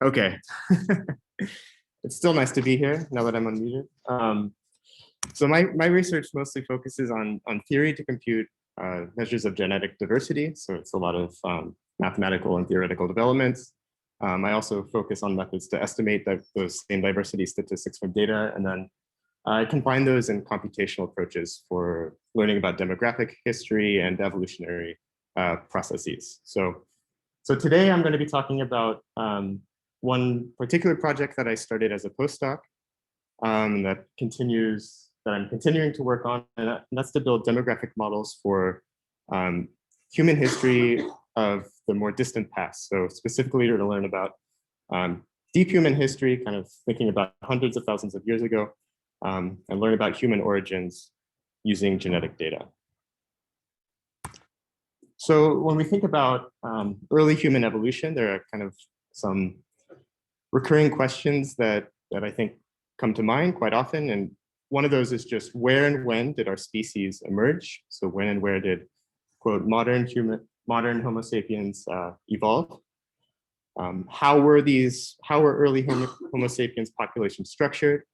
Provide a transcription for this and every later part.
Okay. It's still nice to be here now that I'm unmuted. So my research mostly focuses on theory to compute measures of genetic diversity. So it's a lot of mathematical and theoretical developments. I also focus on methods to estimate those same diversity statistics from data, and then I combine those in computational approaches for learning about demographic history and evolutionary processes. So today I'm going to be talking about one particular project that I started as a postdoc that I'm continuing to work on, and that's to build demographic models for human history of the more distant past. So specifically to learn about deep human history, kind of thinking about hundreds of thousands of years ago, and learn about human origins using genetic data. So when we think about early human evolution, there are kind of some recurring questions that I think come to mind quite often. And one of those is just where and when did our species emerge? So when and where did, quote, modern Homo sapiens evolve? How were early Homo sapiens populations structured?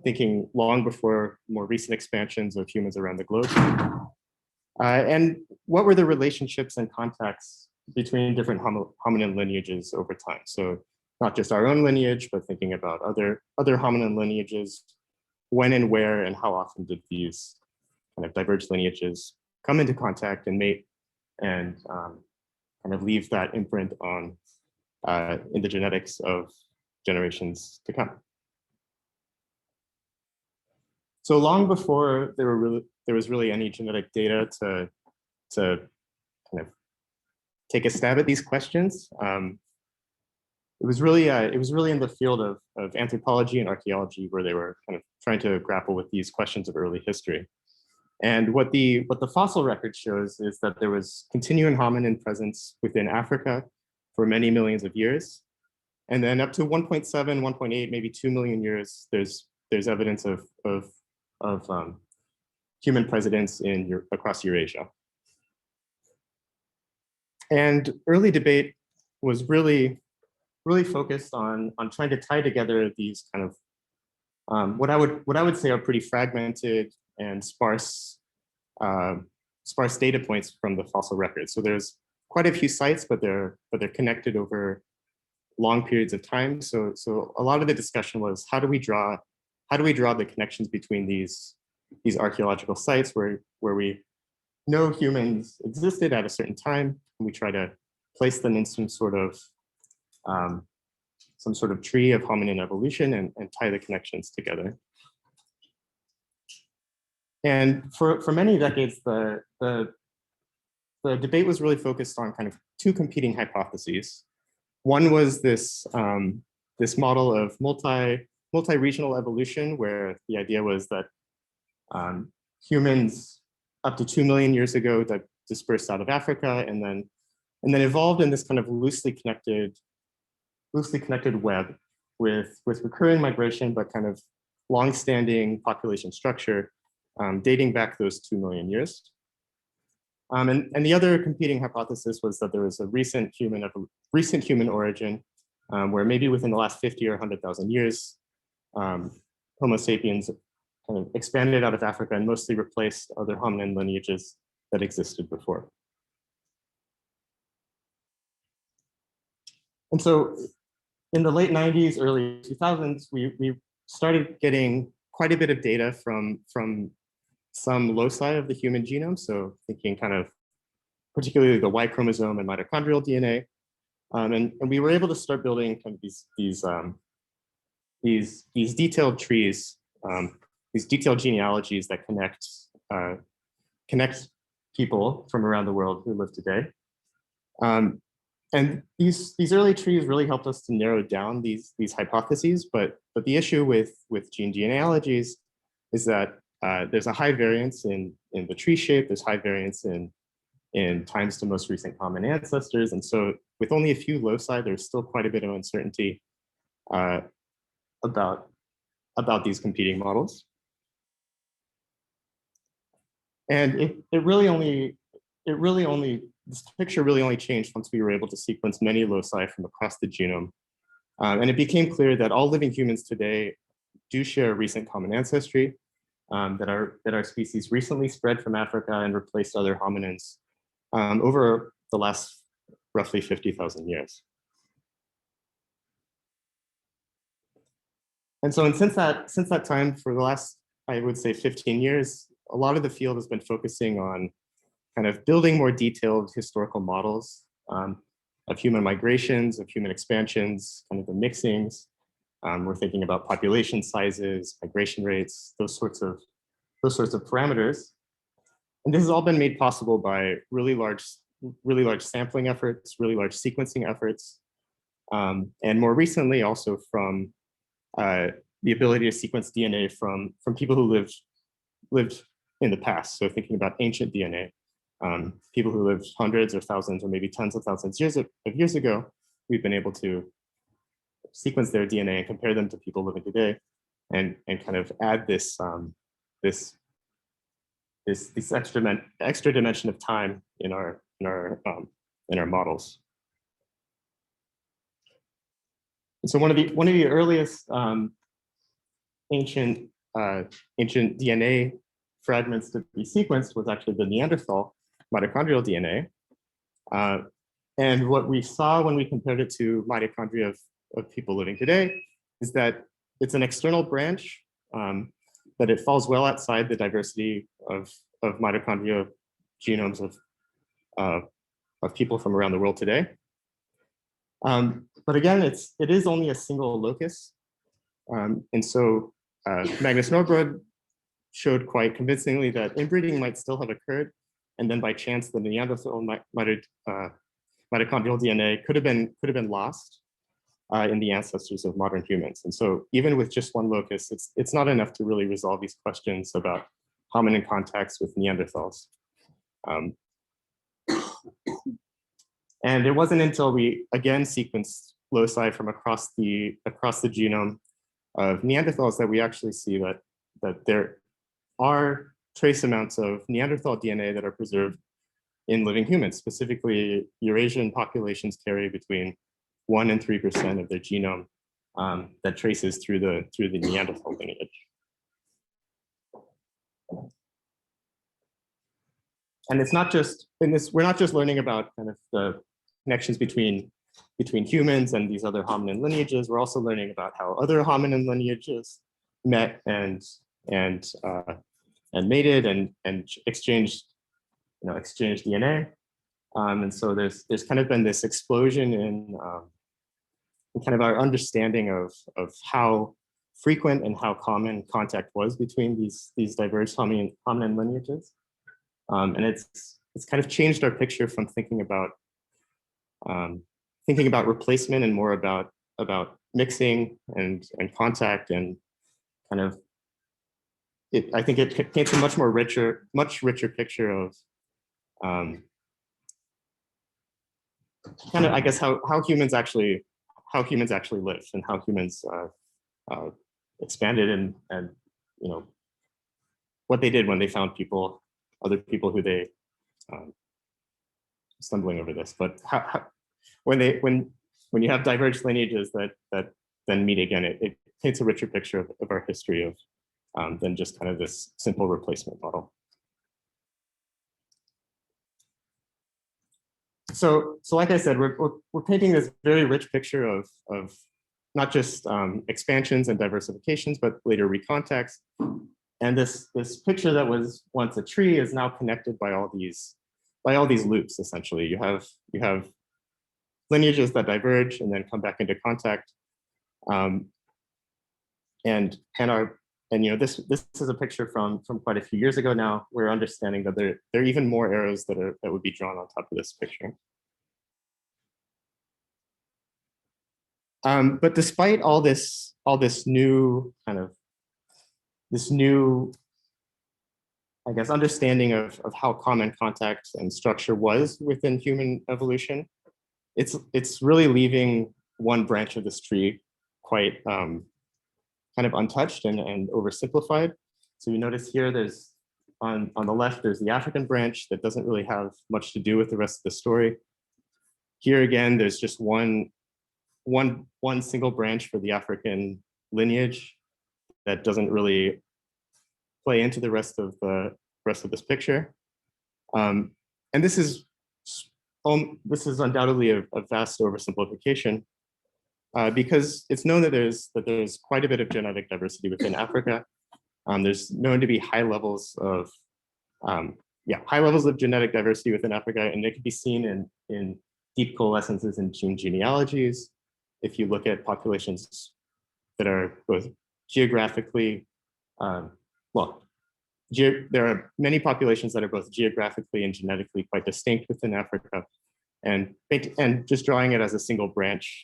Thinking long before more recent expansions of humans around the globe. And what were the relationships and contacts between different hominin lineages over time? So not just our own lineage, but thinking about other hominin lineages, when and where and how often did these kind of diverged lineages come into contact and mate and kind of leave that imprint on in the genetics of generations to come. So long before there was really any genetic data to kind of take a stab at these questions, it was really in the field of anthropology and archaeology where they were kind of trying to grapple with these questions of early history. And what the fossil record shows is that there was continuing hominin presence within Africa for many millions of years. And then up to 1.7, 1.8, maybe 2 million years, there's evidence of human presence across Eurasia. And early debate was really focused on trying to tie together these kind of what I would say are pretty fragmented and sparse data points from the fossil record. So there's quite a few sites, but they're connected over long periods of time. So a lot of the discussion was how do we draw the connections between these archaeological sites where we know humans existed at a certain time, and we try to place them in some sort of tree of hominin evolution and tie the connections together. And for many decades, the debate was really focused on kind of two competing hypotheses. One was this model of multi-regional evolution, where the idea was that humans up to 2 million years ago that dispersed out of Africa and then evolved in this kind of loosely connected web with recurring migration, but kind of long-standing population structure dating back those 2 million years. And the other competing hypothesis was that there was a recent human origin where maybe within the last 50 or 100,000 years, Homo sapiens kind of expanded out of Africa and mostly replaced other hominin lineages that existed before. And so in the late 90s, early 2000s, we started getting quite a bit of data from some loci of the human genome. So thinking kind of particularly the Y chromosome and mitochondrial DNA. And we were able to start building kind of these detailed trees, these detailed genealogies that connect people from around the world who live today. And these early trees really helped us to narrow down these hypotheses, but the issue with gene genealogies is that there's a high variance in the tree shape, there's high variance in times to most recent common ancestors, and so with only a few loci, there's still quite a bit of uncertainty about these competing models. And this picture really only changed once we were able to sequence many loci from across the genome And it became clear that all living humans today do share a recent common ancestry, that our species recently spread from Africa and replaced other hominins over the last roughly 50,000 years. And so, and since that time, for the last, I would say 15 years, a lot of the field has been focusing on kind of building more detailed historical models of human migrations, of human expansions, kind of the mixings. We're thinking about population sizes, migration rates, those sorts of parameters. And this has all been made possible by really large sampling efforts, really large sequencing efforts, and more recently also from the ability to sequence DNA from people who lived in the past. So thinking about ancient DNA, people who lived hundreds or thousands or maybe tens of thousands of years ago, we've been able to sequence their DNA and compare them to people living today, and kind of add this extra dimension of time in our models. And so one of the earliest ancient DNA fragments to be sequenced was actually the Neanderthal mitochondrial DNA. And what we saw when we compared it to mitochondria of people living today is that it's an external branch, but it falls well outside the diversity of mitochondria genomes of people from around the world today. But again, it is only a single locus. And so Magnus Norbrud showed quite convincingly that inbreeding might still have occurred. And then by chance, the Neanderthal mitochondrial DNA could have been lost in the ancestors of modern humans. And so even with just one locus, it's not enough to really resolve these questions about hominin contacts with Neanderthals. And it wasn't until we again sequenced loci from across the genome of Neanderthals that we actually see that there are trace amounts of Neanderthal DNA that are preserved in living humans. Specifically, Eurasian populations carry between 1% and 3% of their genome that traces through the Neanderthal lineage. And it's not just in this, we're not just learning about kind of the connections between humans and these other hominin lineages. We're also learning about how other hominin lineages met and mated and exchanged DNA. And so there's kind of been this explosion in kind of our understanding of how frequent and how common contact was between these diverse hominin lineages. And it's kind of changed our picture from thinking about replacement and more about mixing and contact, and kind of I think it paints a much richer picture of kind of, I guess, how humans actually live and how humans expanded and you know what they did when they found other people who they stumbling over this, but when you have diverged lineages that then meet again, it paints a richer picture of our history of than just kind of this simple replacement model. So like I said, we're painting this very rich picture of not just expansions and diversifications, but later recontacts. And this picture that was once a tree is now connected by all these loops. Essentially, you have lineages that diverge and then come back into contact, and you know this is a picture from quite a few years ago now. We're understanding that there are even more arrows that would be drawn on top of this picture. But despite all this new kind of I guess understanding of how common contact and structure was within human evolution, it's really leaving one branch of this tree quite kind of untouched and oversimplified. So you notice here there's on the left there's the African branch that doesn't really have much to do with the rest of the story. Here again, there's just one one single branch for the African lineage that doesn't really play into the rest of this picture. And this is undoubtedly a vast oversimplification because it's known that there's quite a bit of genetic diversity within Africa. There's known to be high levels of genetic diversity within Africa, and it can be seen in deep coalescences in gene genealogies. If you look at populations that are both geographically, there are many populations that are both geographically and genetically quite distinct within Africa, and just drawing it as a single branch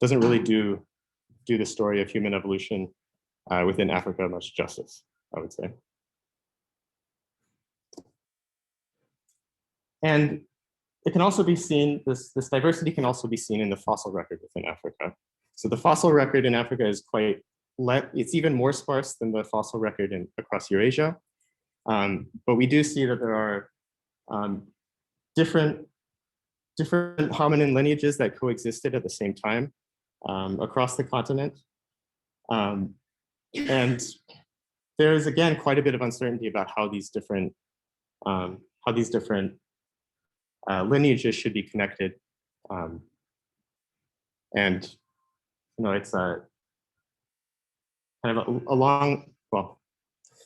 doesn't really do the story of human evolution within Africa much justice, I would say. And it can also be seen, this diversity can also be seen in the fossil record within Africa. So the fossil record in Africa is it's even more sparse than the fossil record across Eurasia. But we do see that there are different hominin lineages that coexisted at the same time across the continent. And there's, again, quite a bit of uncertainty about how these different lineages should be connected. And it's kind of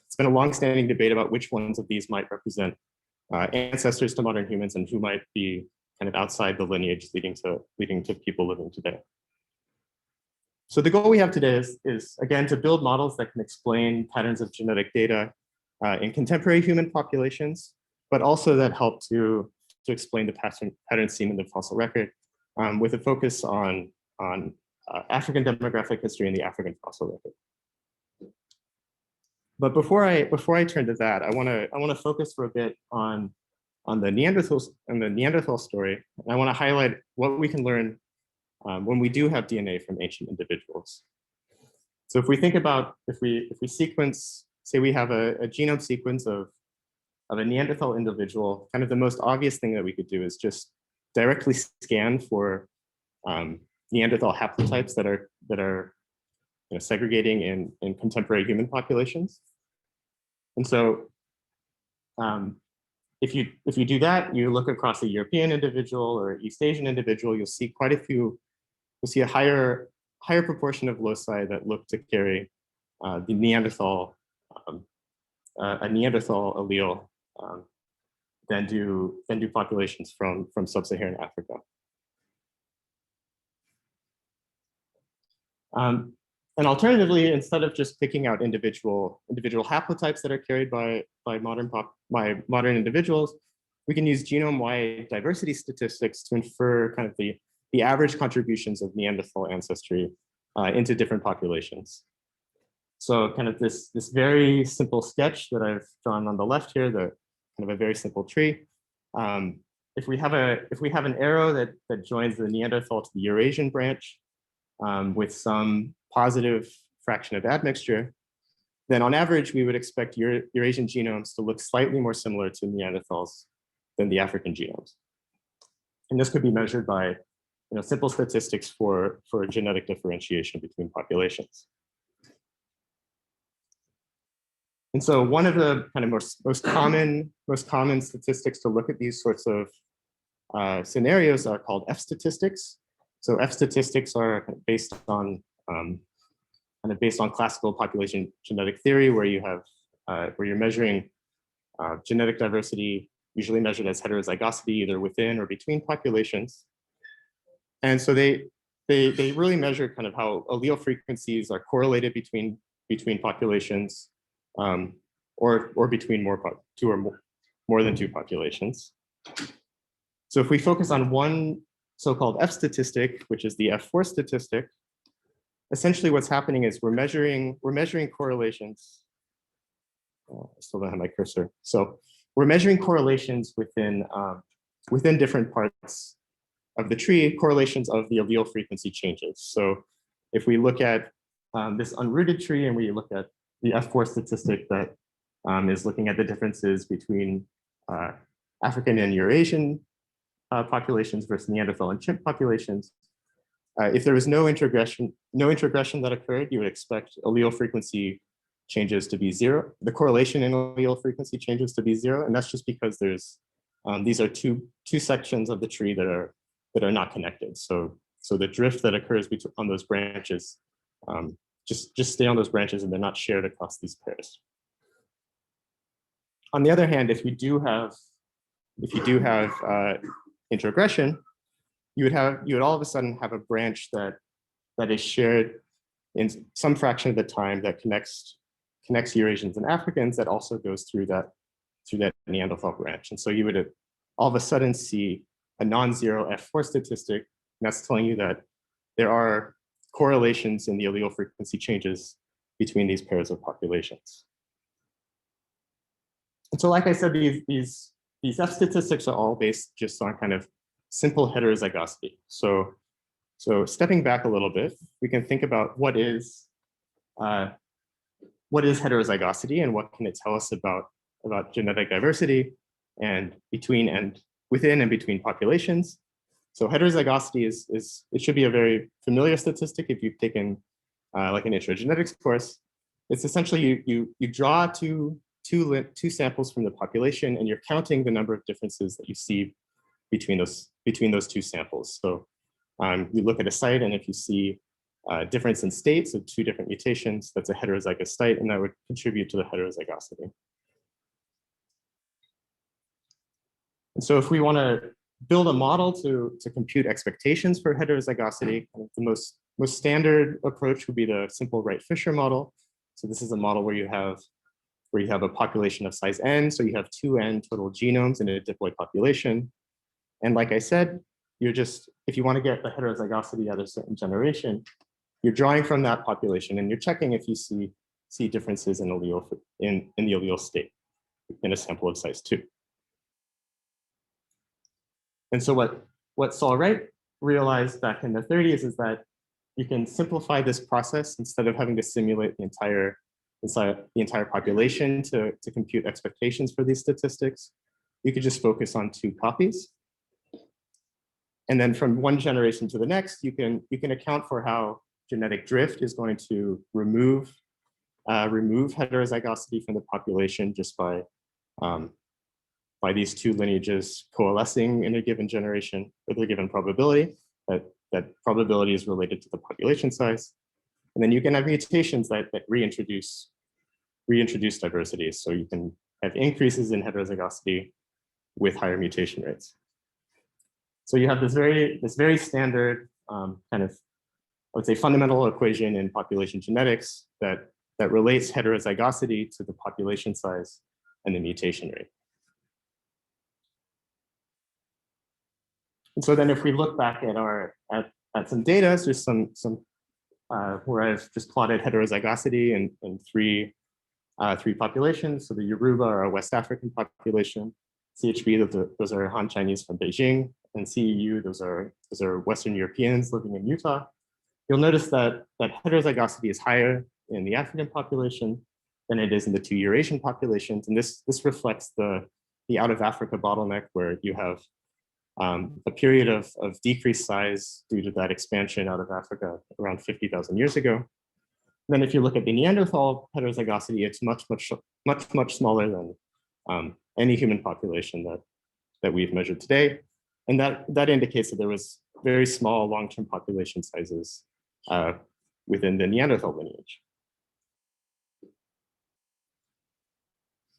it's been a long-standing debate about which ones of these might represent ancestors to modern humans and who might be kind of outside the lineage leading to people living today. So the goal we have today is again, to build models that can explain patterns of genetic data in contemporary human populations, but also that help to explain the patterns seen in the fossil record with a focus on African demographic history and the African fossil record. But before I turn to that, I want to focus for a bit on the Neanderthals and the Neanderthal story. And I want to highlight what we can learn when we do have DNA from ancient individuals. So if we think about, if we sequence, say we have a genome sequence of a Neanderthal individual, kind of the most obvious thing that we could do is just directly scan for Neanderthal haplotypes that are segregating in contemporary human populations. And so if you do that, you look across a European individual or East Asian individual, you'll see a higher proportion of loci that look to carry the Neanderthal, a Neanderthal allele than do populations from sub-Saharan Africa. And alternatively, instead of just picking out individual haplotypes that are carried by modern individuals, we can use genome-wide diversity statistics to infer kind of the average contributions of Neanderthal ancestry into different populations. So kind of this very simple sketch that I've drawn on the left here, the kind of a very simple tree. If we have an arrow that joins the Neanderthal to the Eurasian branch with some positive fraction of admixture, then on average, we would expect Eurasian genomes to look slightly more similar to Neanderthals than the African genomes. And this could be measured by simple statistics for genetic differentiation between populations. And so one of the kind of most common statistics to look at these sorts of scenarios are called Fstatistics. So Fstatistics are based on classical population genetic theory, where you're measuring genetic diversity, usually measured as heterozygosity, either within or between populations. And so they really measure kind of how allele frequencies are correlated between populations, or between more than two populations. So if we focus on one so-called F statistic, which is the F4 statistic, essentially what's happening is we're measuring correlations. Oh, I still don't have my cursor. So we're measuring correlations within different parts of the tree, correlations of the allele frequency changes. So if we look at this unrooted tree and we look at the F4 statistic that is looking at the differences between African and Eurasian populations versus Neanderthal and chimp populations, if there was no introgression that occurred, you would expect allele frequency changes to be zero. The correlation in allele frequency changes to be zero, and that's just because there's these are two sections of the tree that are not connected. So the drift that occurs on those branches just stay on those branches, and they're not shared across these pairs. On the other hand, if you do have introgression, you would all of a sudden have a branch that is shared in some fraction of the time that connects Eurasians and Africans, that also goes through that Neanderthal branch. And so you would all of a sudden see a non-zero F4 statistic, and that's telling you that there are correlations in the allele frequency changes between these pairs of populations. And so, like I said, these F statistics are all based just on kind of simple heterozygosity. So stepping back a little bit, we can think about what is heterozygosity and what can it tell us about genetic diversity and within and between populations. So heterozygosity it should be a very familiar statistic if you've taken like an intro genetics course. It's essentially you draw two samples from the population, and you're counting the number of differences that you see between those two samples. So you look at a site, and if you see difference in states of two different mutations, that's a heterozygous site, and that would contribute to the heterozygosity. And so if we want to build a model to compute expectations for heterozygosity, the most standard approach would be the simple Wright-Fisher model. So this is a model where you have a population of size n, so you have 2n total genomes in a diploid population. And like I said, if you want to get the heterozygosity at a certain generation, you're drawing from that population and you're checking if you see differences in the allele state in a sample of size 2. And so what Saul Wright realized back in the 30s is that you can simplify this process. Instead of having to simulate the entire population to compute expectations for these statistics, you could just focus on 2 copies. And then from one generation to the next, you can account for how genetic drift is going to remove heterozygosity from the population just by these 2 lineages coalescing in a given generation with a given probability. That probability is related to the population size. And then you can have mutations that reintroduce diversity. So you can have increases in heterozygosity with higher mutation rates. So you have this very standard kind of, I would say, fundamental equation in population genetics that relates heterozygosity to the population size and the mutation rate. And so then if we look back at some data, so there's some where I've just plotted heterozygosity in three populations. So the Yoruba are a West African population, CHB, those are Han Chinese from Beijing, and CEU, those are Western Europeans living in Utah. You'll notice that heterozygosity is higher in the African population than it is in the 2 Eurasian populations. And this reflects the out of Africa bottleneck, where you have a period of decreased size due to that expansion out of Africa around 50,000 years ago. Then if you look at the Neanderthal heterozygosity, it's much smaller than any human population that we've measured today. And that indicates that there was very small long-term population sizes within the Neanderthal lineage.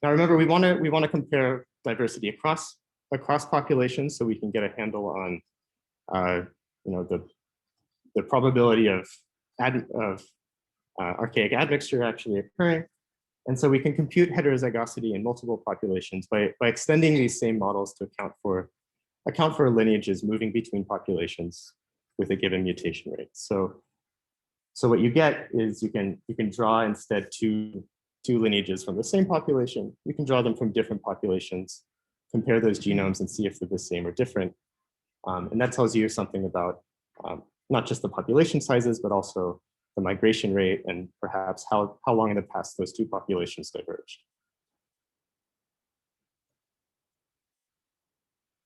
Now remember, we want to compare diversity across populations, so we can get a handle on the probability of archaic admixture actually occurring. And so we can compute heterozygosity in multiple populations by extending these same models to account for lineages moving between populations with a given mutation rate. So what you get is you can draw instead two lineages from the same population. You can draw them from different populations, compare those genomes and see if they're the same or different. And that tells you something about not just the population sizes, but also the migration rate and perhaps how long in the past those 2 populations diverged.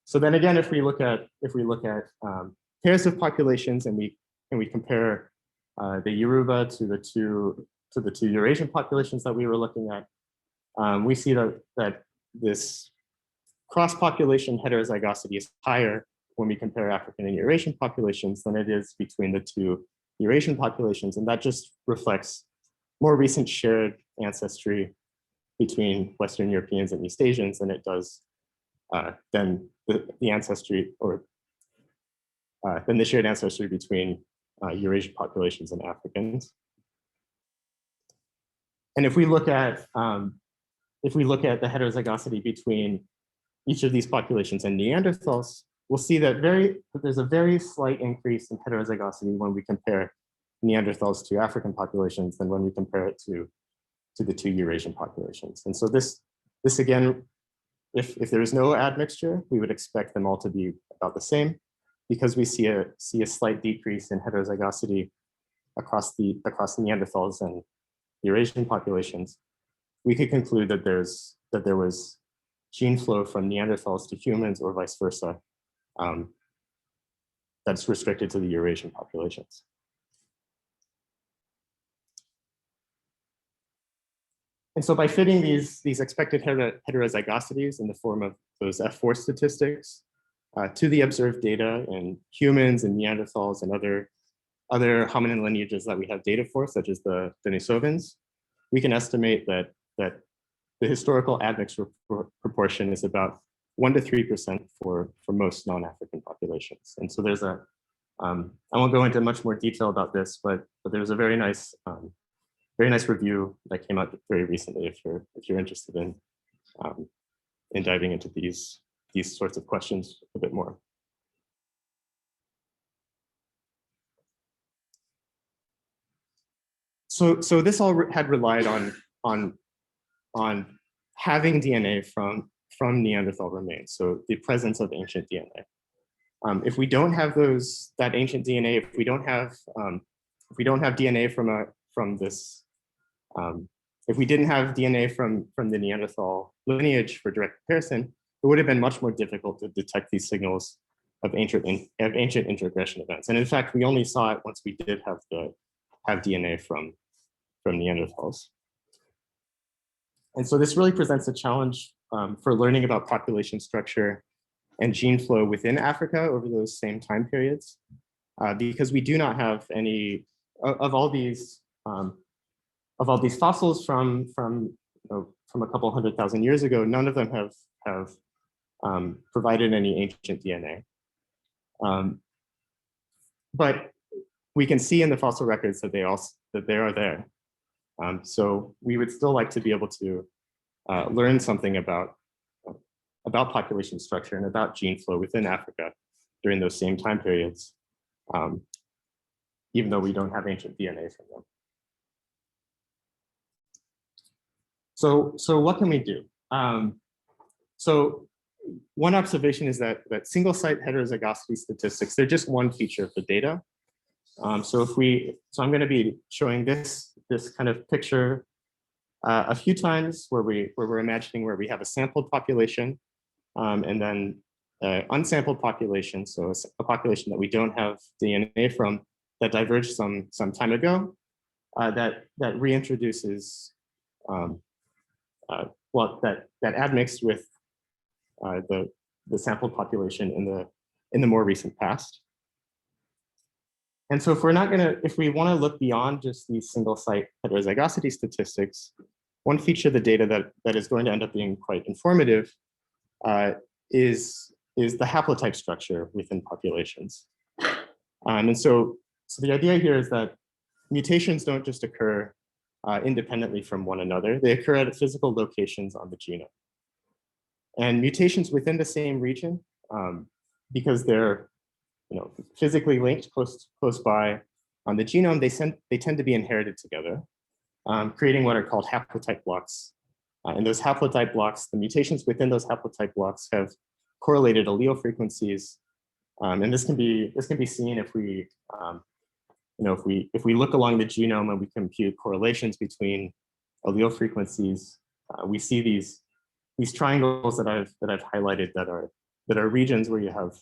So then again, if we look at pairs of populations and we and we compare the Yoruba to the two Eurasian populations that we were looking at, we see that this cross-population heterozygosity is higher when we compare African and Eurasian populations than it is between the two Eurasian populations. And that just reflects more recent shared ancestry between Western Europeans and East Asians than it does than the ancestry or than the shared ancestry between Eurasian populations and Africans. And if we look at the heterozygosity between each of these populations and Neanderthals, we'll see that there's a very slight increase in heterozygosity when we compare Neanderthals to African populations than when we compare it to the two Eurasian populations. And so this again, if there is no admixture, we would expect them all to be about the same, because we see a slight decrease in heterozygosity across the Neanderthals and Eurasian populations. We could conclude that there was gene flow from Neanderthals to humans or vice versa that's restricted to the Eurasian populations. And so by fitting these expected heterozygosities in the form of those F4 statistics to the observed data in humans and Neanderthals and other hominin lineages that we have data for, such as the Denisovans, we can estimate that the historical admixture proportion is about 1 to 3% for most non-African populations. And so there's I won't go into much more detail about this, but there's a very nice review that came out very recently if you're interested in diving into these sorts of questions a bit more. So this all had relied on having DNA from Neanderthal remains, so the presence of ancient DNA. If we don't have that ancient DNA, if we don't have DNA from this, if we didn't have DNA from the Neanderthal lineage for direct comparison, it would have been much more difficult to detect these signals of ancient introgression events. And in fact, we only saw it once we did have DNA from Neanderthals. And so this really presents a challenge for learning about population structure and gene flow within Africa over those same time periods, because we do not have any of all these fossils from a couple 100,000 years ago. None of them have provided any ancient DNA, but we can see in the fossil records that they are there. So we would still like to be able to learn something about population structure and about gene flow within Africa during those same time periods, even though we don't have ancient DNA from them. So what can we do? So one observation is that single site heterozygosity statistics, they're just one feature of the data. So I'm going to be showing this kind of picture a few times where we're imagining where we have a sampled population and then unsampled population, so a population that we don't have DNA from that diverged some time ago, that reintroduces that admixed with the sampled population in the more recent past. And so if we want to look beyond just these single site heterozygosity statistics, one feature of the data that is going to end up being quite informative is the haplotype structure within populations. And so the idea here is that mutations don't just occur independently from one another. They occur at physical locations on the genome. And mutations within the same region, because they're physically linked close by on the genome, they tend to be inherited together, creating what are called haplotype blocks. And those haplotype blocks, the mutations within those haplotype blocks have correlated allele frequencies. And this can be seen if we look along the genome and we compute correlations between allele frequencies, we see these triangles that I've highlighted that are regions where you have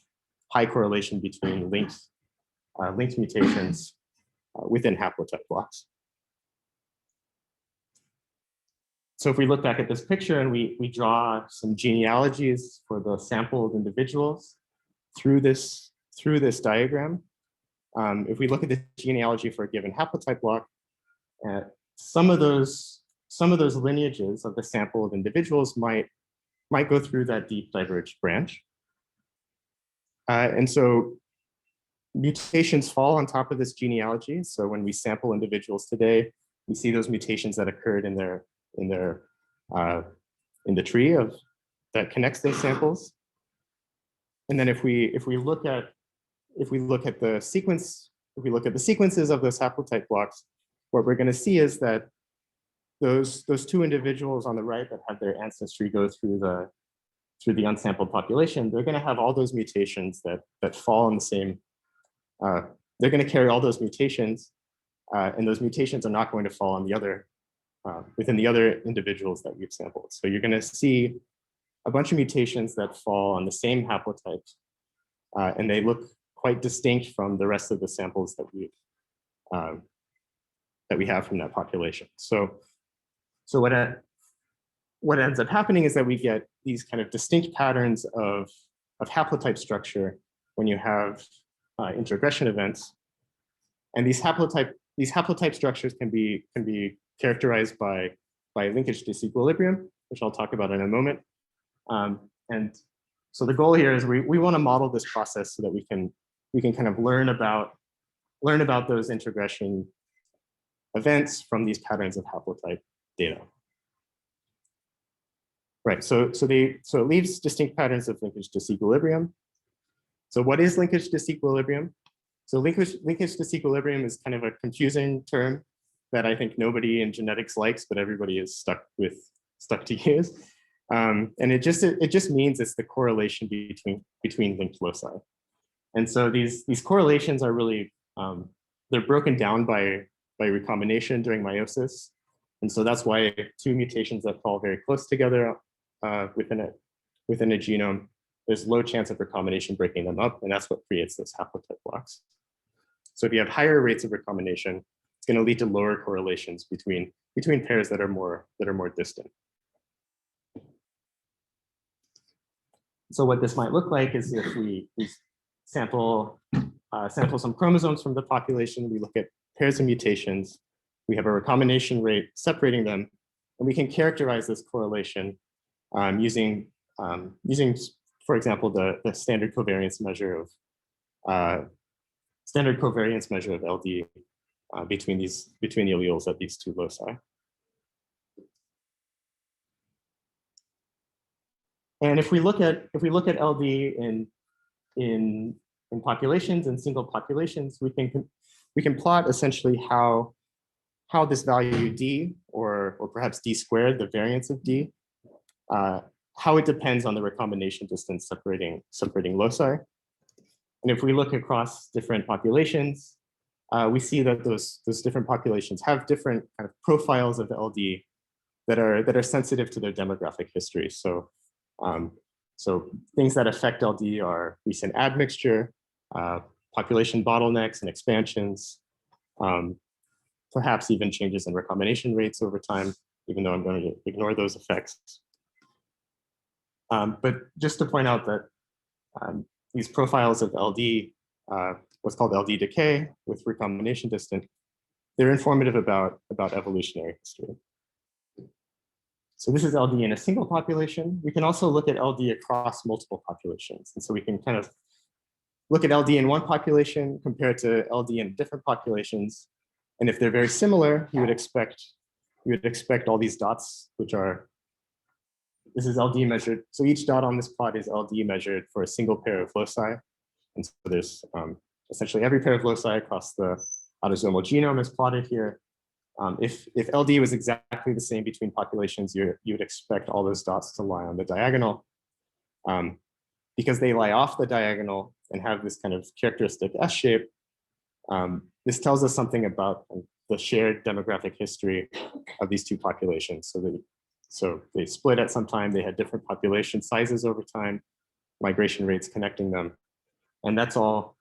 high correlation between linked linked mutations within haplotype blocks. So if we look back at this picture and we draw some genealogies for the sampled individuals through this diagram, if we look at the genealogy for a given haplotype block, some of those lineages of the sampled individuals might go through that deep diverged branch. And so mutations fall on top of this genealogy. So when we sample individuals today, we see those mutations that occurred in the tree that connects those samples. And then if we look at the sequences of those haplotype blocks, what we're going to see is that those two individuals on the right that have their ancestry go through the unsampled population, they're going to have all those mutations that fall in the same. They're going to carry all those mutations, and those mutations are not going to fall on the other within the other individuals that we've sampled. So you're going to see a bunch of mutations that fall on the same haplotypes, and they look quite distinct from the rest of the samples that we have from that population. So what ends up happening is that we get these kind of distinct patterns of haplotype structure when you have introgression events, and these haplotype structures can be characterized by linkage disequilibrium, which I'll talk about in a moment. And so the goal here is we want to model this process so that we can kind of learn about those introgression events from these patterns of haplotype data. Right, so it leaves distinct patterns of linkage disequilibrium. So what is linkage disequilibrium? So linkage disequilibrium is kind of a confusing term that I think nobody in genetics likes, but everybody is stuck to use. And it just means it's the correlation between linked loci. And so these correlations are really, they're broken down by recombination during meiosis. And so that's why two mutations that fall very close together within a genome, there's low chance of recombination breaking them up, and that's what creates those haplotype blocks. So if you have higher rates of recombination, it's going to lead to lower correlations between pairs that are more distant. So what this might look like is if we sample some chromosomes from the population, we look at pairs of mutations, we have a recombination rate separating them, and we can characterize this correlation using, for example, the standard covariance measure of LD between the alleles at these two loci. And if we look at LD in populations and single populations, we can plot essentially how this value D or perhaps D squared, the variance of D, how it depends on the recombination distance separating loci. And if we look across different populations, we see that those different populations have different kind of profiles of LD that are sensitive to their demographic history. So things that affect LD are recent admixture, population bottlenecks and expansions, perhaps even changes in recombination rates over time, even though I'm going to ignore those effects. But just to point out that these profiles of LD, what's called LD decay with recombination distance, they're informative about evolutionary history. So this is LD in a single population. We can also look at LD across multiple populations. And so we can kind of look at LD in one population compared to LD in different populations. And if they're very similar, you would expect all these dots, which are, this is LD measured. So each dot on this plot is LD measured for a single pair of loci. And so there's essentially every pair of loci across the autosomal genome is plotted here. If LD was exactly the same between populations, you would expect all those dots to lie on the diagonal. Because they lie off the diagonal and have this kind of characteristic S shape, this tells us something about the shared demographic history of these two populations. So they split at some time, they had different population sizes over time, migration rates connecting them. And that's all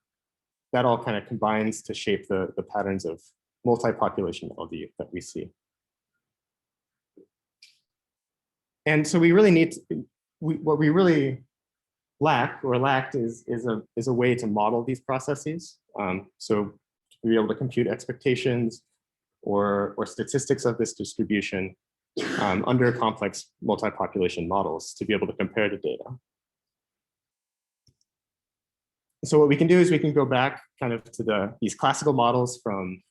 that all kind of combines to shape the patterns of multi-population LD that we see. And so we really need to, what we really lacked is a way to model these processes. So to be able to compute expectations or statistics of this distribution under complex multi-population models to be able to compare the data. So what we can do is we can go back kind of to these classical models from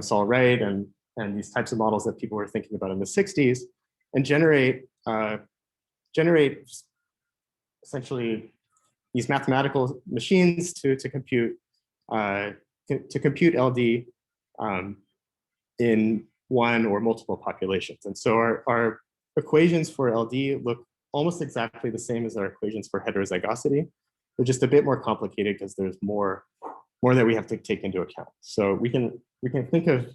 Saul Wright and these types of models that people were thinking about in the 60s and generate essentially these mathematical machines to compute LD in one or multiple populations. And so our equations for LD look almost exactly the same as our equations for heterozygosity. They're just a bit more complicated because there's more that we have to take into account. So we can think of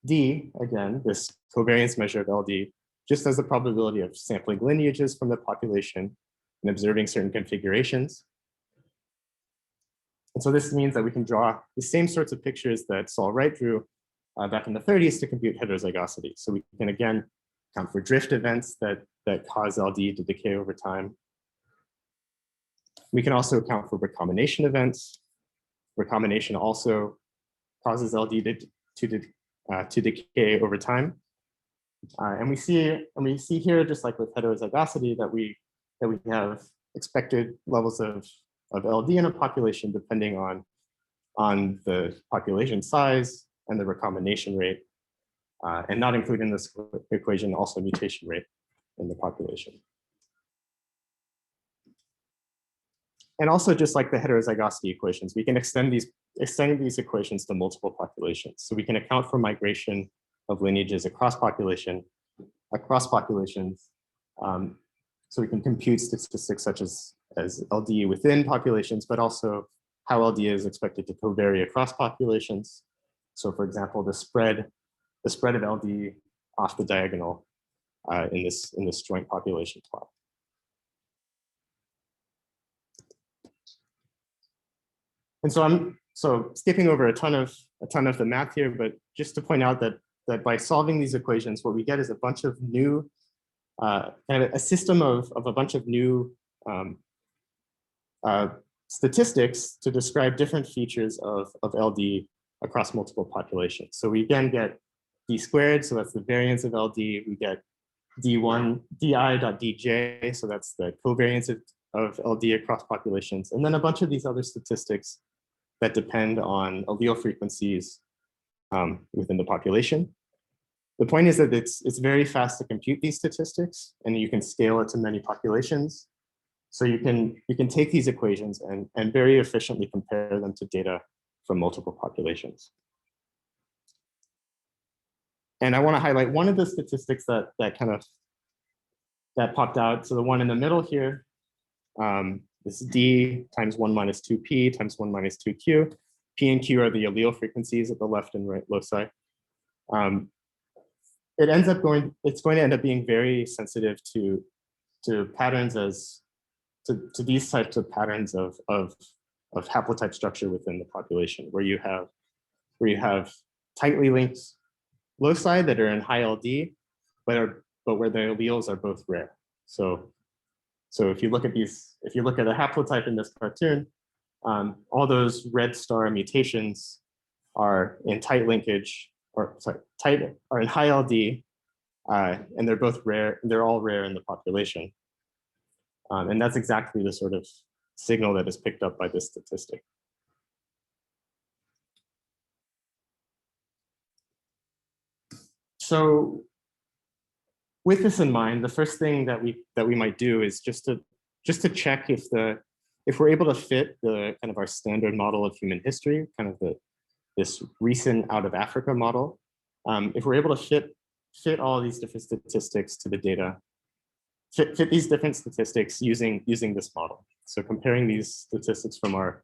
D, again, this covariance measure of LD, just as the probability of sampling lineages from the population and observing certain configurations. And so this means that we can draw the same sorts of pictures that Saul Wright drew back in the 30s to compute heterozygosity. So we can again count for drift events that cause LD to decay over time. We can also account for recombination events. Recombination also causes LD to decay over time. And we see here, just like with heterozygosity, that we have expected levels of LD in a population depending on the population size and the recombination rate, and not including in this equation also mutation rate in the population. And also, just like the heterozygosity equations, we can extend these equations to multiple populations. So we can account for migration of lineages across populations. So we can compute statistics such as LD within populations, but also how LD is expected to covary across populations. So for example, the spread of LD off the diagonal in this joint population plot. And so I'm skipping over a ton of the math here, but just to point out that by solving these equations, what we get is a bunch of new kind of a system of a bunch of new statistics to describe different features of LD across multiple populations. So we again get D squared, so that's the variance of LD. We get di.dj, so that's the covariance of LD across populations, and then a bunch of these other statistics that depend on allele frequencies within the population. The point is that it's very fast to compute these statistics, and you can scale it to many populations. So you can take these equations and very efficiently compare them to data from multiple populations. And I want to highlight one of the statistics that popped out. So the one in the middle here, this D times 1 minus 2P times 1 minus 2Q. P and Q are the allele frequencies at the left and right loci. It's going to end up being very sensitive to patterns to these types of patterns of haplotype structure within the population, where you have tightly linked loci that are in high LD, but where the alleles are both rare. So if you look at a haplotype in this cartoon, all those red star mutations are in tight linkage, are in high LD, and they're both rare. They're all rare in the population, and that's exactly the sort of signal that is picked up by this statistic. So with this in mind, the first thing that we might do is just to check if we're able to fit the kind of our standard model of human history, kind of this recent out of Africa model. If we're able to fit all these different statistics to the data, fit these different statistics using this model. So comparing these statistics from our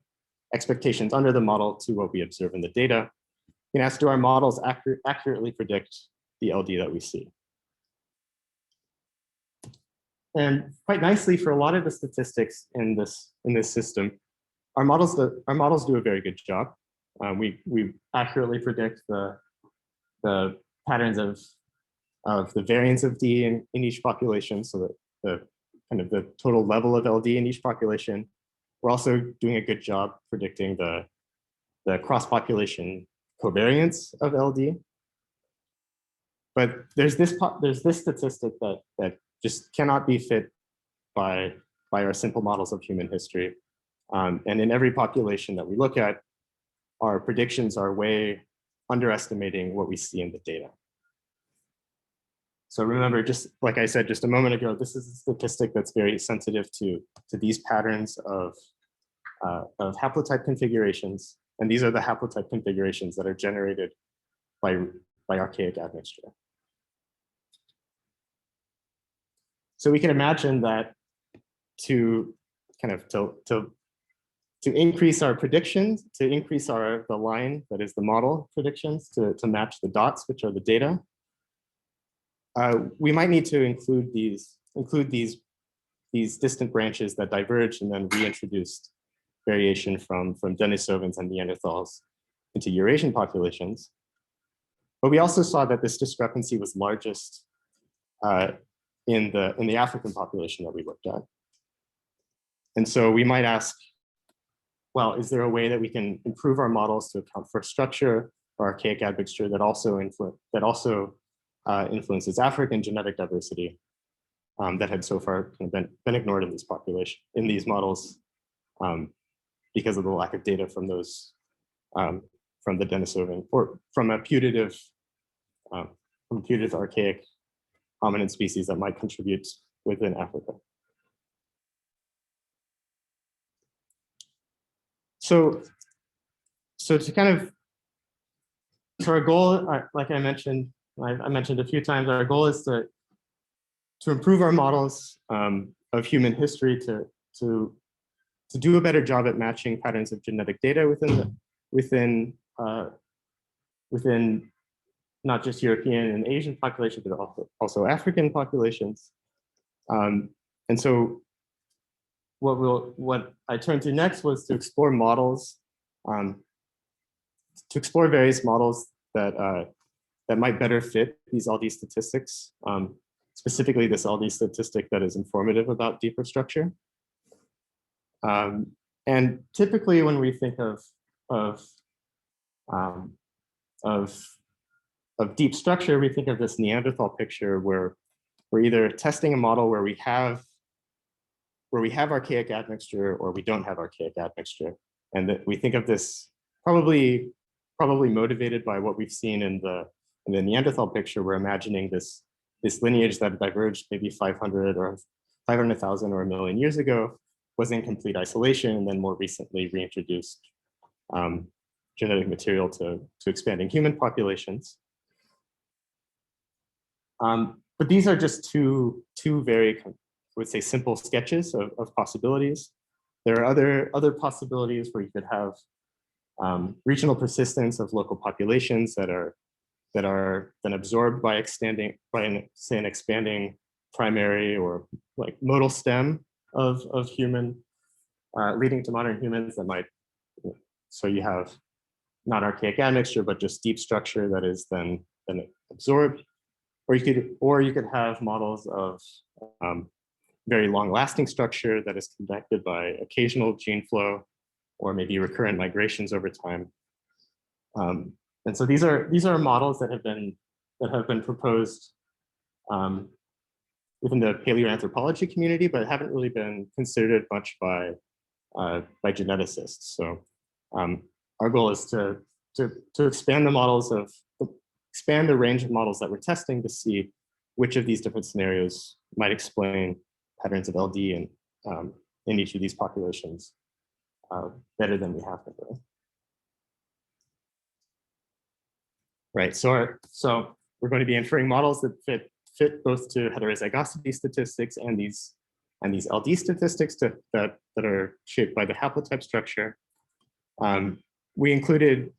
expectations under the model to what we observe in the data, you can ask, do our models accurately predict the LD that we see? And quite nicely, for a lot of the statistics in this system, our models do a very good job. We accurately predict the patterns of the variance of D in each population, so that the total level of LD in each population. We're also doing a good job predicting the cross-population covariance of LD. But there's this statistic that just cannot be fit by our simple models of human history. And in every population that we look at, our predictions are way underestimating what we see in the data. So remember, just like I said just a moment ago, this is a statistic that's very sensitive to these patterns of haplotype configurations. And these are the haplotype configurations that are generated by archaic admixture. So we can imagine that to increase our predictions, to increase the line that is the model predictions to match the dots, which are the data, we might need to include these distant branches that diverge and then reintroduced variation from Denisovans and Neanderthals into Eurasian populations. But we also saw that this discrepancy was largest in the African population that we looked at. And so we might ask, well, is there a way that we can improve our models to account for structure or archaic admixture that also influences African genetic diversity that had so far been ignored in these models because of the lack of data from those from the Denisovan or from a putative archaic hominin species that might contribute within Africa. So our goal, like I mentioned a few times, our goal is to improve our models of human history to do a better job at matching patterns of genetic data within not just European and Asian populations, but also African populations. And so what I turned to next was to explore models, to explore various models that might better fit these LD statistics, specifically this LD statistic that is informative about deeper structure. And typically when we think of deep structure, we think of this Neanderthal picture where we're either testing a model where we have archaic admixture or we don't have archaic admixture. And that we think of this probably motivated by what we've seen in the Neanderthal picture. We're imagining this lineage that diverged maybe 500 or 500,000 or 1 million years ago, was in complete isolation, and then more recently reintroduced genetic material to expanding human populations. But these are just two very, I would say, simple sketches of possibilities. There are other possibilities where you could have regional persistence of local populations that are then absorbed by say an expanding primary or like modal stem of human, leading to modern humans that might. So you have not archaic admixture, but just deep structure that is then absorbed. Or you could have models of very long-lasting structure that is conducted by occasional gene flow, or maybe recurrent migrations over time. And so these are models that have been proposed within the paleoanthropology community, but haven't really been considered much by geneticists. So our goal is to expand expand the range of models that we're testing to see which of these different scenarios might explain patterns of LD in each of these populations better than we have been. Right, so we're going to be inferring models that fit both to heterozygosity statistics and these LD statistics that are shaped by the haplotype structure. We included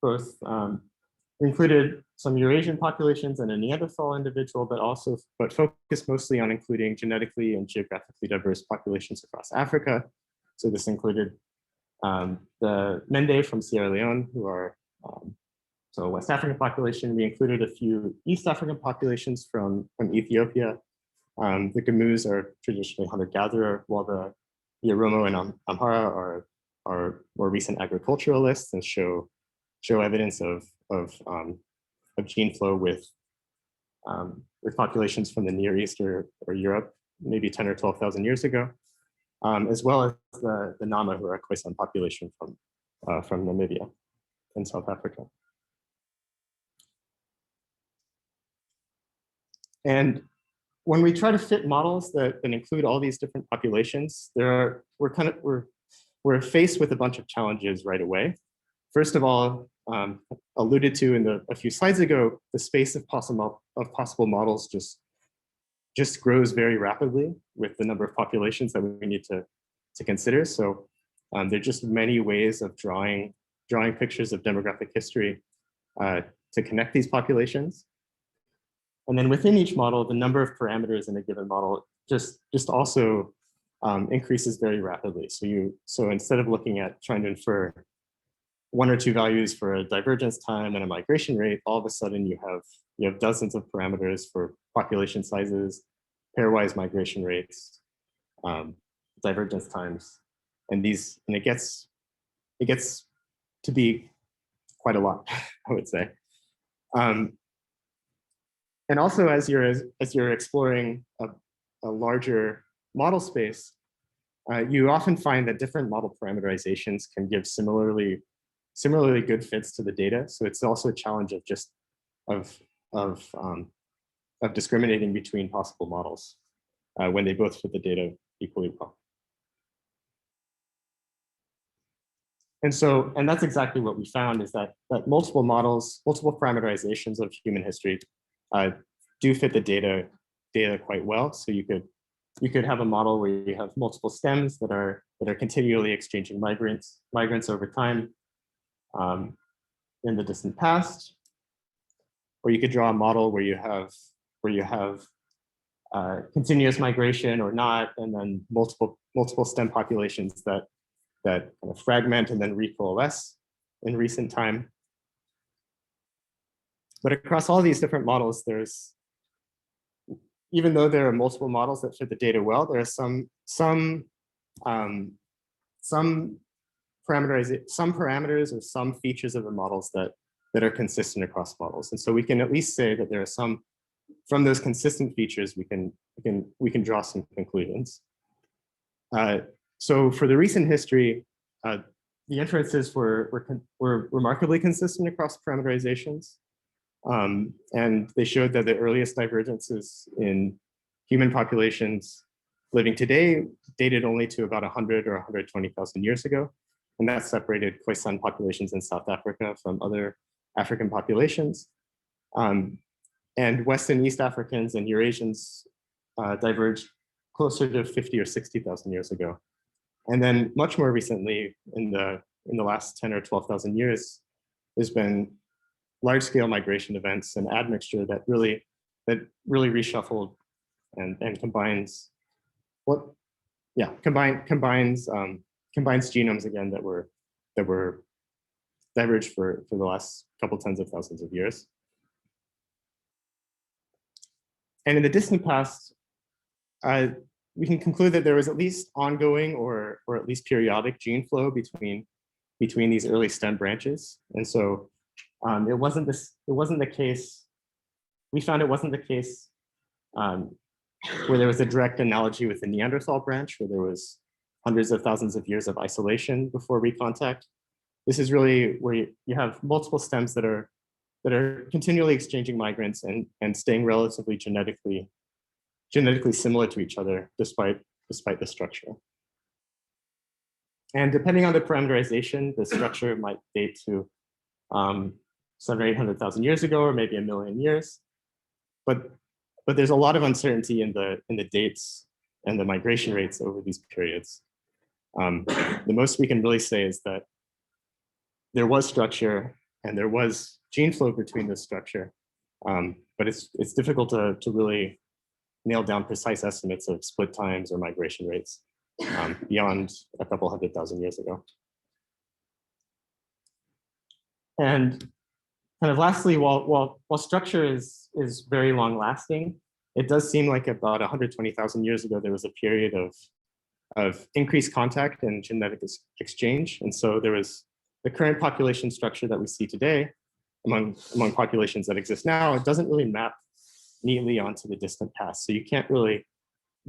both. We included some Eurasian populations and a Neanderthal individual, but focused mostly on including genetically and geographically diverse populations across Africa. So this included The Mende from Sierra Leone, who are so a West African population. We included a few East African populations from Ethiopia. The Gamuz are traditionally hunter-gatherer, while the Oromo and Amhara are more recent agriculturalists and show evidence of gene flow with populations from the Near East or Europe, maybe 10 or 12,000 years ago, as well as the Nama, who are a Khoisan population from Namibia in South Africa. And when we try to fit models that include all these different populations, we're faced with a bunch of challenges right away. First of all, alluded to in a few slides ago, the space of possible models just grows very rapidly with the number of populations that we need to consider. So there are just many ways of drawing pictures of demographic history to connect these populations. And then within each model, the number of parameters in a given model just also increases very rapidly. So instead of looking at trying to infer one or two values for a divergence time and a migration rate, all of a sudden you have dozens of parameters for population sizes, pairwise migration rates, divergence times, and it gets to be quite a lot, I would say. And also, as you're exploring a larger model space, you often find that different model parameterizations can give similarly good fits to the data. So it's also a challenge of discriminating between possible models when they both fit the data equally well. And that's exactly what we found, is that multiple parameterizations of human history do fit the data quite well. So you could have a model where you have multiple stems that are continually exchanging migrants over time in the distant past, or you could draw a model where you have continuous migration or not, and then multiple stem populations that kind of fragment and then recoalesce in recent time. But across all these different models, even though there are multiple models that fit the data well, there are some parameters or some features of the models that are consistent across models. And so we can at least say that there are some, from those consistent features, we can draw some conclusions. So for the recent history, the inferences were remarkably consistent across parameterizations. And they showed that the earliest divergences in human populations living today dated only to about 100 or 120,000 years ago. And that separated Khoisan populations in South Africa from other African populations. And West and East Africans and Eurasians diverged closer to 50 or 60,000 years ago. And then much more recently, in the last 10 or 12,000 years, there's been large-scale migration events and admixture that really reshuffled and combines genomes again that were diverged for the last couple tens of thousands of years. And in the distant past, we can conclude that there was at least ongoing or at least periodic gene flow between these early stem branches. And so it wasn't the case. We found it wasn't the case where there was a direct analogy with the Neanderthal branch, where there was hundreds of thousands of years of isolation before recontact. This is really where you have multiple stems that are continually exchanging migrants and staying relatively genetically similar to each other despite the structure. And depending on the parameterization, the structure might date to 700,000 or 800,000 years ago, or maybe 1 million years. But there's a lot of uncertainty in the dates and the migration rates over these periods. The most we can really say is that there was structure and there was gene flow between this structure, but it's difficult to really nail down precise estimates of split times or migration rates beyond a couple 100,000 years ago. And kind of lastly, while structure is very long lasting, it does seem like about 120,000 years ago, there was a period of increased contact and genetic exchange. And so there was the current population structure that we see today among populations that exist now. It doesn't really map neatly onto the distant past. So you can't really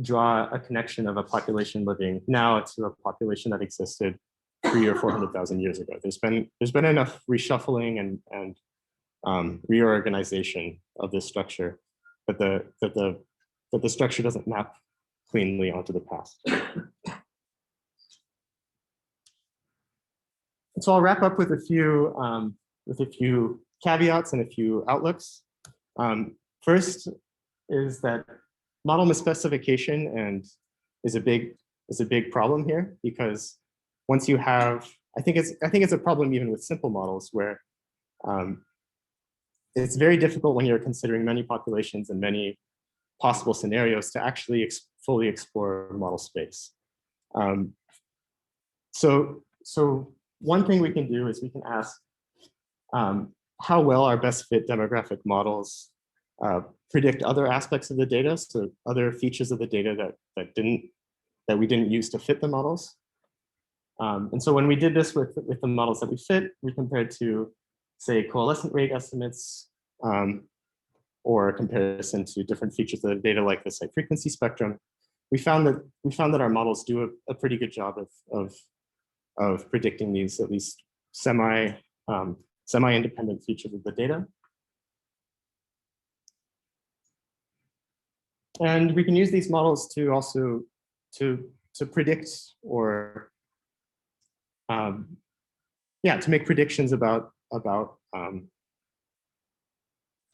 draw a connection of a population living now to a population that existed 300,000 or 400,000 years ago. There's been enough reshuffling and reorganization of this structure, but the structure doesn't map cleanly onto the past. So I'll wrap up with a few caveats and a few outlooks. First is that model misspecification is a big problem here, because once you have, I think it's a problem even with simple models where it's very difficult when you're considering many populations and many possible scenarios to actually fully explore model space. So one thing we can do is we can ask how well our best fit demographic models predict other aspects of the data, so other features of the data that we didn't use to fit the models. And so when we did this with the models that we fit, we compared to, say, coalescent rate estimates, or a comparison to different features of the data like the site frequency spectrum. We found that our models do a pretty good job of predicting these at least semi-independent features of the data. And we can use these models to also to predict or to make predictions about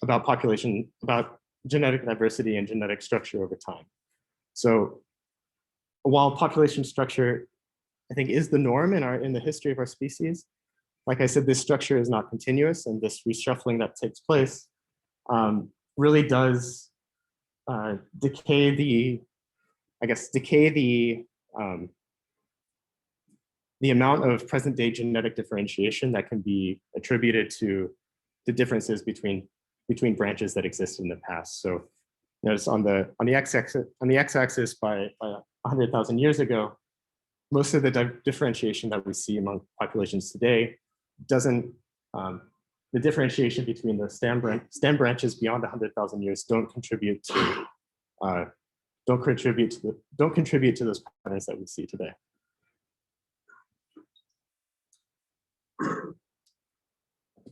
population, about genetic diversity and genetic structure over time. So while population structure, I think, is the norm in the history of our species, like I said, this structure is not continuous, and this reshuffling that takes place really does decay the amount of present-day genetic differentiation that can be attributed to the differences between branches that existed in the past. So notice on the x-axis by 100,000 years ago, most of the differentiation that we see among populations today doesn't, the differentiation between the stem branches beyond 100,000 years don't contribute to those patterns that we see today.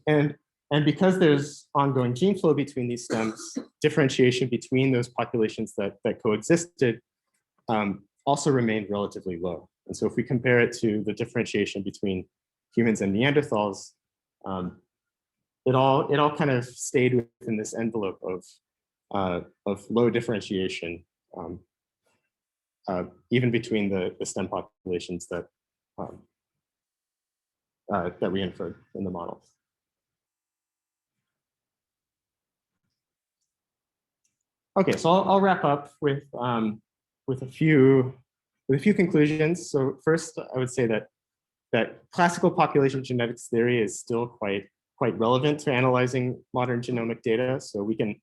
And because there's ongoing gene flow between these stems, differentiation between those populations that coexisted also remained relatively low. And so if we compare it to the differentiation between humans and Neanderthals, it all kind of stayed within this envelope of low differentiation, even between the stem populations that we inferred in the models. Okay, so I'll wrap up with a few conclusions. So first, I would say that classical population genetics theory is still quite relevant to analyzing modern genomic data. So we can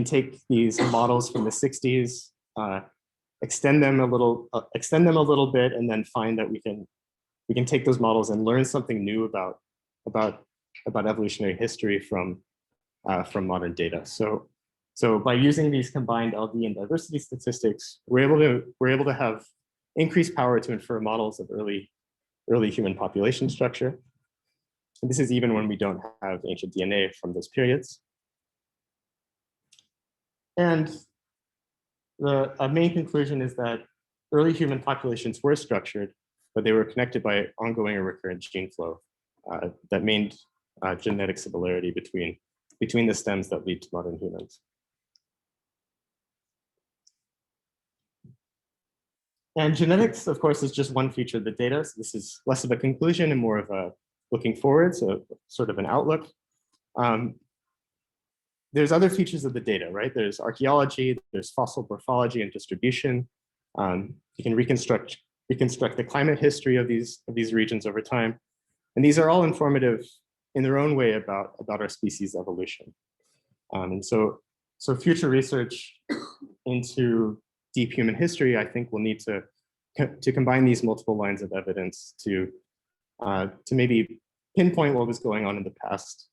take these models from the 60s, extend them a little bit, and then find that we can take those models and learn something new about evolutionary history from modern data. So by using these combined LD and diversity statistics, we're able to have increased power to infer models of early human population structure. And this is even when we don't have ancient DNA from those periods. And a main conclusion is that early human populations were structured, but they were connected by ongoing or recurrent gene flow that made genetic similarity between the stems that lead to modern humans. And genetics, of course, is just one feature of the data. So this is less of a conclusion and more of a looking forward, so sort of an outlook. There's other features of the data, right? There's archaeology, there's fossil morphology and distribution. You can reconstruct the climate history of these regions over time. And these are all informative in their own way about our species evolution. And so future research into deep human history, I think, will need to combine these multiple lines of evidence to maybe pinpoint what was going on in the past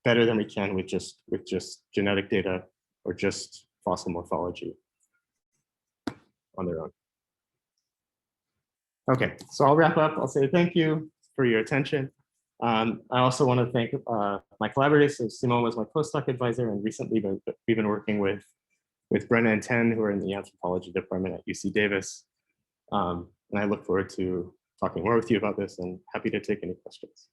better than we can with just genetic data or just fossil morphology on their own. Okay, so I'll wrap up. I'll say thank you for your attention. I also want to thank my collaborators. So Simone was my postdoc advisor, and recently we've been working with Brenna and Ten, who are in the anthropology department at UC Davis. And I look forward to talking more with you about this, and happy to take any questions.